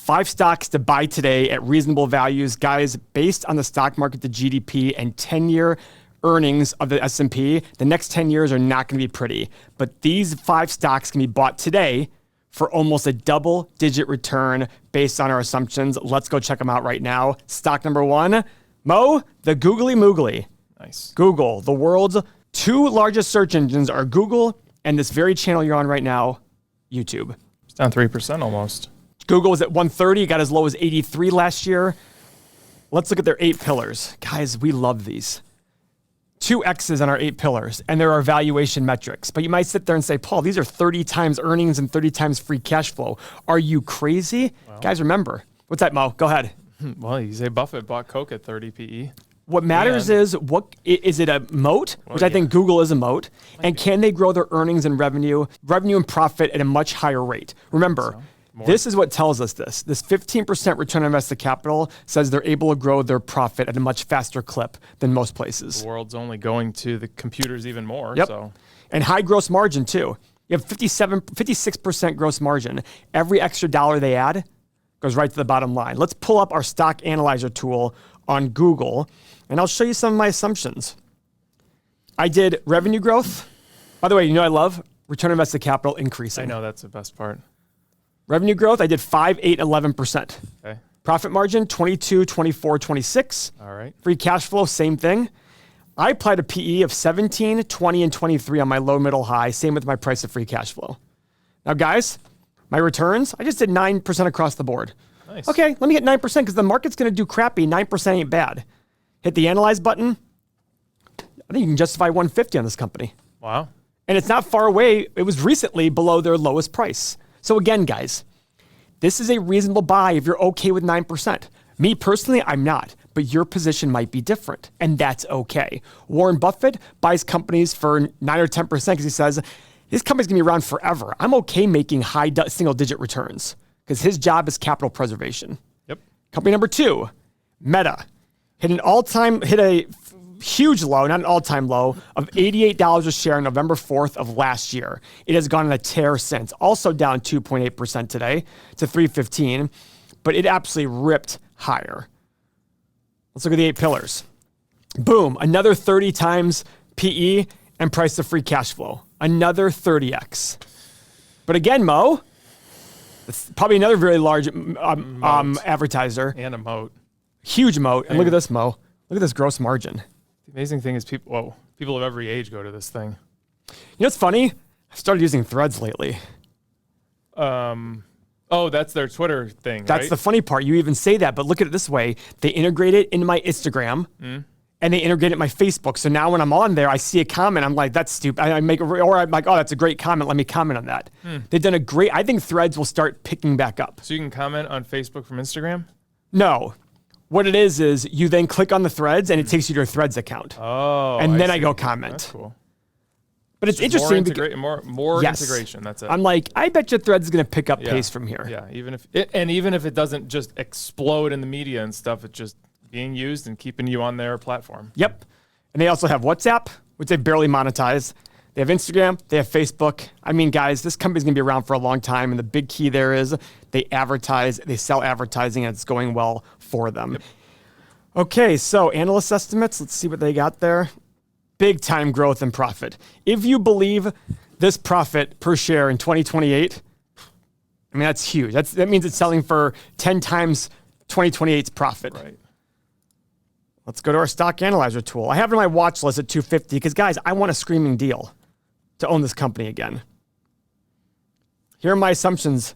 5 stocks to buy today at reasonable values. Guys, based on the stock market to GDP and 10-year earnings of the S&P, the next 10 years are not going to be pretty. But these 5 stocks can be bought today for almost a double-digit return based on our assumptions. Let's go check them out right now. Stock number 1, Mo, the Googly Moogly. Nice. Google, the world's 2 largest search engines are Google and this very channel you're on right now, YouTube. It's down 3% almost. Google was at 130, got as low as 83 last year. Let's look at their 8 pillars. Guys, we love these. 2 X's on our 8 pillars, and there are valuation metrics. But you might sit there and say, Paul, these are 30 times earnings and 30 times free cash flow. Are you crazy? Well, guys, remember. What's that, Mo? Go ahead. Well, you say Buffett bought Coke at 30 PE. What matters is, is it a moat, which I think Google is a moat, and can they grow their earnings and revenue and profit at a much higher rate? Remember, this is what tells us this. This 15% return on invested capital says they're able to grow their profit at a much faster clip than most places. The world's only going to the computers even more. Yep. So. And high gross margin too. You have 56% gross margin. Every extra dollar they add goes right to the bottom line. Let's pull up our stock analyzer tool on Google, and I'll show you some of my assumptions. I did revenue growth. By the way, you know I love return on invested capital increasing. I know, that's the best part. Revenue growth, I did 5, 8, 11%. Okay. Profit margin, 22, 24, 26. All right. Free cash flow, same thing. I applied a PE of 17, 20, and 23 on my low, middle, high. Same with my price of free cash flow. Now, guys, my returns, I just did 9% across the board. Nice. Okay, let me get 9% because the market's going to do crappy. 9% ain't bad. Hit the analyze button. I think you can justify 150 on this company. Wow. And it's not far away. It was recently below their lowest price. So again, guys, this is a reasonable buy if you're okay with 9%. Me personally, I'm not, but your position might be different, and that's okay. Warren Buffett buys companies for 9 or 10% because he says, this company's gonna be around forever. I'm okay making high single-digit returns because his job is capital preservation. Yep. Company number 2, Meta, hit a huge low, not an all-time low, of $88 a share on November 4th of last year. It has gone on a tear since, also down 2.8% today to 315, but it absolutely ripped higher. Let's look at the 8 pillars. Boom, another 30 times PE and price to free cash flow. Another 30x. But again, Mo, it's probably another very large advertiser. And a moat. Huge moat. And look at this, Mo. Look at this gross margin. The amazing thing is people of every age go to this thing. You know what's funny? I've started using Threads lately. Oh, that's their Twitter thing, That's right? the funny part. You even say that, but look at it this way. They integrate it into my Instagram, and they integrate it in my Facebook. So now when I'm on there, I see a comment. I'm like, that's stupid. I'm like, oh, that's a great comment. Let me comment on that. They've done I think Threads will start picking back up. So you can comment on Facebook from Instagram? No. What it is you then click on the Threads, and it takes you to your Threads account. Oh, and then see. I go comment. That's cool. But it's interesting. More Yes. integration. That's it. I'm like, I bet you Threads is going to pick up pace from here. Yeah, even if it doesn't just explode in the media and stuff, it's just being used and keeping you on their platform. Yep. And they also have WhatsApp, which they barely monetize. They have Instagram. They have Facebook. I mean, guys, this company's going to be around for a long time. And the big key there is they advertise, they sell advertising, and it's going well for them. Yep. Okay, so analyst estimates. Let's see what they got there. Big time growth and profit. If you believe this profit per share in 2028, I mean, that's huge. That means it's selling for 10 times 2028's profit. Right. Let's go to our stock analyzer tool. I have it on my watch list at 250 because, guys, I want a screaming deal to own this company again. Here are my assumptions.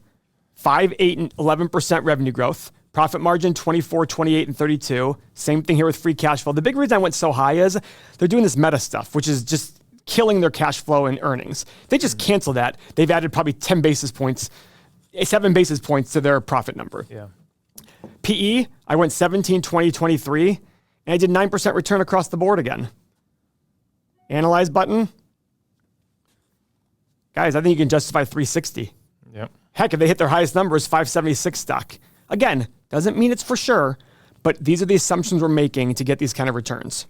5, 8, and 11% revenue growth. Profit margin, 24, 28, and 32. Same thing here with free cash flow. The big reason I went so high is they're doing this meta stuff, which is just killing their cash flow and earnings. They just cancel that. They've added probably 7 basis points to their profit number. Yeah. PE, I went 17, 20, 23, and I did 9% return across the board again. Analyze button. Guys, I think you can justify 360. Yep. Heck, if they hit their highest numbers, 576 stock. Again, doesn't mean it's for sure, but these are the assumptions we're making to get these kind of returns.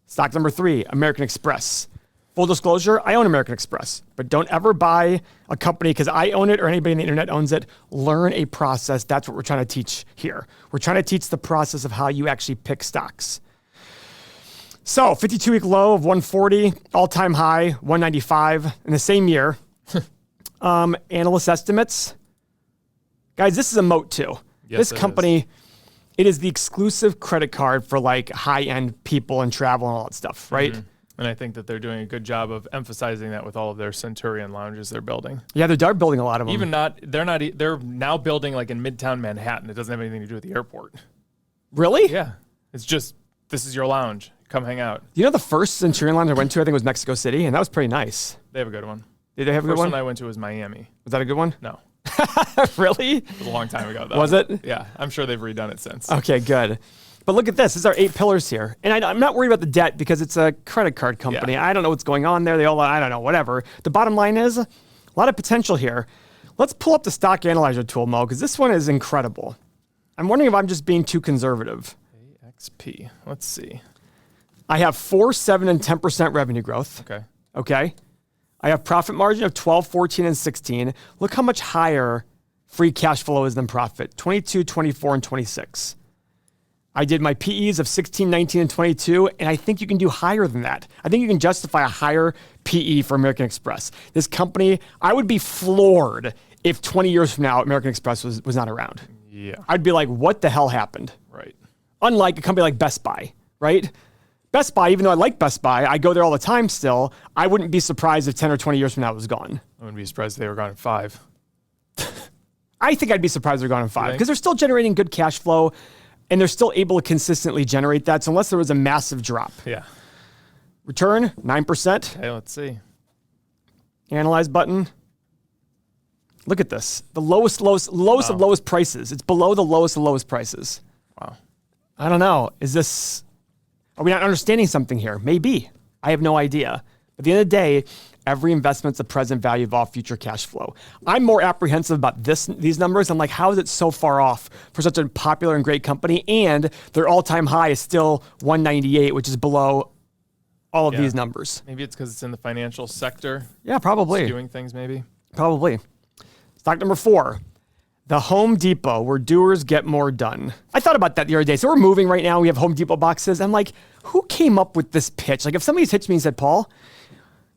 Stock number 3, American Express. Full disclosure, I own American Express, but don't ever buy a company because I own it or anybody on the internet owns it. Learn a process. That's what we're trying to teach here. We're trying to teach the process of how you actually pick stocks. So 52-week low of 140, all-time high 195 in the same year. Analyst estimates. Guys, this is a moat too. Yes, this company, it is the exclusive credit card for like high-end people and travel and all that stuff, right? Mm-hmm. And I think that they're doing a good job of emphasizing that with all of their Centurion lounges they're building. Yeah, they're building a lot of them. They're now building like in Midtown Manhattan. It doesn't have anything to do with the airport. Really? Yeah. It's just, this is your lounge. Come hang out. You know the first Centurion lounge I went to, I think was Mexico City, and that was pretty nice. They have a good one. Did they have a good one? The first one I went to was Miami. Was that a good one? No. Really? It was a long time ago though. Was it? Yeah. I'm sure they've redone it since. Okay, good. But look at this. This is our 8 pillars here. And I'm not worried about the debt because it's a credit card company. Yeah. I don't know what's going on there. I don't know, whatever. The bottom line is a lot of potential here. Let's pull up the stock analyzer tool, Mo, because this one is incredible. I'm wondering if I'm just being too conservative. AXP. Let's see. I have 4, 7, and 10% revenue growth. Okay. I have profit margin of 12, 14, and 16. Look how much higher free cash flow is than profit. 22, 24, and 26. I did my PEs of 16, 19, and 22, and I think you can do higher than that. I think you can justify a higher PE for American Express. This company, I would be floored if 20 years from now, American Express was not around. Yeah. I'd be like, what the hell happened? Right. Unlike a company like Best Buy, right? Best Buy, even though I like Best Buy, I go there all the time still, I wouldn't be surprised if 10 or 20 years from now it was gone. I wouldn't be surprised if they were gone at 5. I think I'd be surprised if they're gone in 5 think? because they're still generating good cash flow. And they're still able to consistently generate that. So unless there was a massive drop. Yeah. Return, 9%. Okay, let's see. Analyze button. Look at this. The lowest of lowest prices. It's below the lowest of lowest prices. Wow. I don't know. Are we not understanding something here? Maybe. I have no idea. At the end of the day, every investment's the present value of all future cash flow. I'm more apprehensive about these numbers. I'm like, how is it so far off for such a popular and great company? And their all-time high is still 198, which is below all of these numbers. Maybe it's because it's in the financial sector. Yeah, probably. Doing things maybe. Probably. Stock number 4, the Home Depot, where doers get more done. I thought about that the other day. So we're moving right now. We have Home Depot boxes. I'm like, who came up with this pitch? Like if somebody pitched me and said, Paul,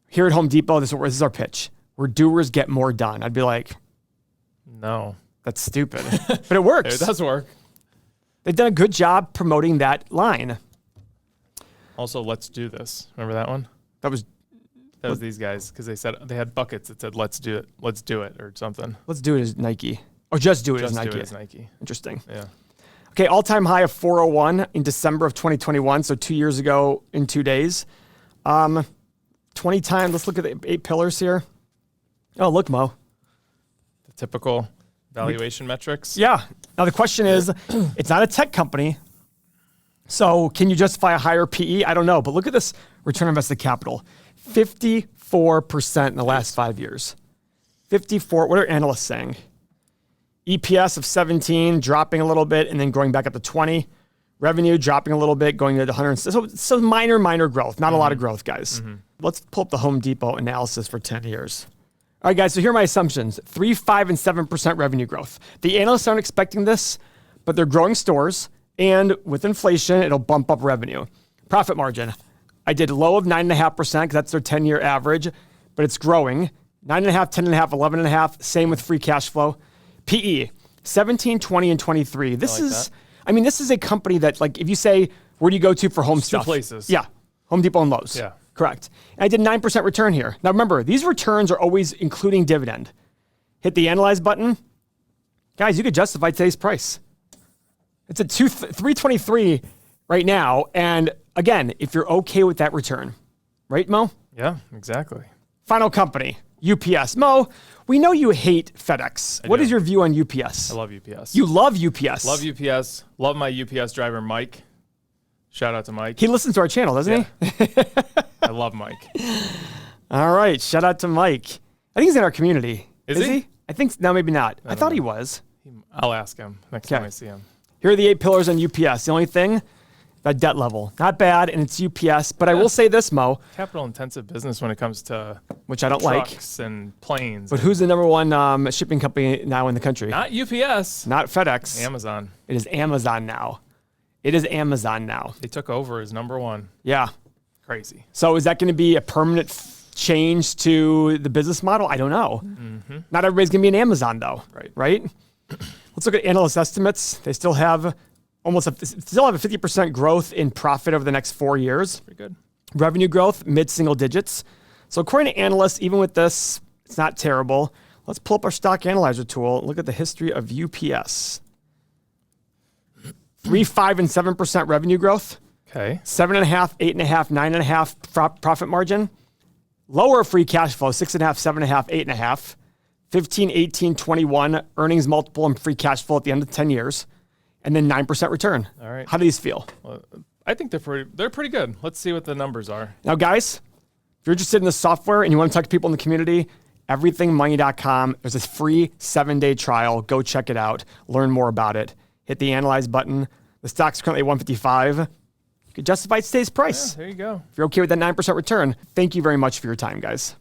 here at Home Depot, this is our pitch, where doers get more done. I'd be like, no. That's stupid. But it works. It does work. They've done a good job promoting that line. Also, let's do this. Remember that one? That was these guys because they had buckets that said let's do it or something. Let's do it as Nike. Or just do it as Nike. Do it as Nike. Interesting. Yeah. Okay, all-time high of 401 in December of 2021, so 2 years ago in 2 days. 20 times, let's look at the 8 pillars here. Oh, look, Mo. The typical valuation metrics. Yeah. Now the question is, it's not a tech company, so can you justify a higher PE? I don't know, but look at this return on invested capital. 54% in the last 5 years. 54, what are analysts saying? EPS of 17, dropping a little bit, and then going back up to 20. Revenue dropping a little bit, going to 100. So minor growth. Not a lot of growth, guys. Let's pull up the Home Depot analysis for 10 years. All right, guys, so here are my assumptions. 3, 5, and 7% revenue growth. The analysts aren't expecting this, but they're growing stores, and with inflation, it'll bump up revenue. Profit margin. I did low of 9.5% because that's their 10-year average, but it's growing. 9.5, 10.5, 11.5. Same with free cash flow. PE, 17, 20, and 23. This is a company that, like, if you say, where do you go to for home stuff? 2 places. Yeah, Home Depot and Lowe's. Yeah. Correct. And I did 9% return here. Now remember, these returns are always including dividend. Hit the analyze button. Guys, you could justify today's price. It's at 323 right now. And again, if you're okay with that return, right, Mo? Yeah, exactly. Final company, UPS. Mo, we know you hate FedEx. What is your view on UPS? I love UPS. You love UPS. Love UPS. Love my UPS driver, Mike. Shout out to Mike. He listens to our channel, doesn't he? I love Mike. All right. Shout out to Mike. I think he's in our community. Is he? I think, no, maybe not. I thought he was. I'll ask him next time I see him. Here are the 8 pillars on UPS. The only thing, That debt level. Not bad, and it's UPS. But I will say this, Mo, Capital intensive business when it comes to which I don't like. trucks and planes. But who's the number one shipping company now in the country? Not UPS. Not FedEx. Amazon. It is Amazon now. It is Amazon now. They took over as number one. Yeah. Crazy. So is that going to be a permanent change to the business model? I don't know. Not everybody's going to be an Amazon, though. Right? Let's look at analyst estimates. They still have a 50% growth in profit over the next 4 years. Pretty good. Revenue growth, mid-single digits. So according to analysts, even with this, it's not terrible. Let's pull up our stock analyzer tool and look at the history of UPS. 3%, 5%, and 7% revenue growth. Okay. 7.5%, 8.5%, 9.5% profit margin. Lower free cash flow, 6.5%, 7.5%, 8.5%. 15, 18, 21 earnings multiple and free cash flow at the end of 10 years. And then 9% return. All right. How do these feel? Well, I think they're pretty good. Let's see what the numbers are. Now, guys, if you're interested in this software and you want to talk to people in the community, everythingmoney.com. There's a free 7-day trial. Go check it out. Learn more about it. Hit the analyze button. The stock's currently at 155. You could justify today's price. Yeah, there you go. If you're okay with that 9% return, thank you very much for your time, guys.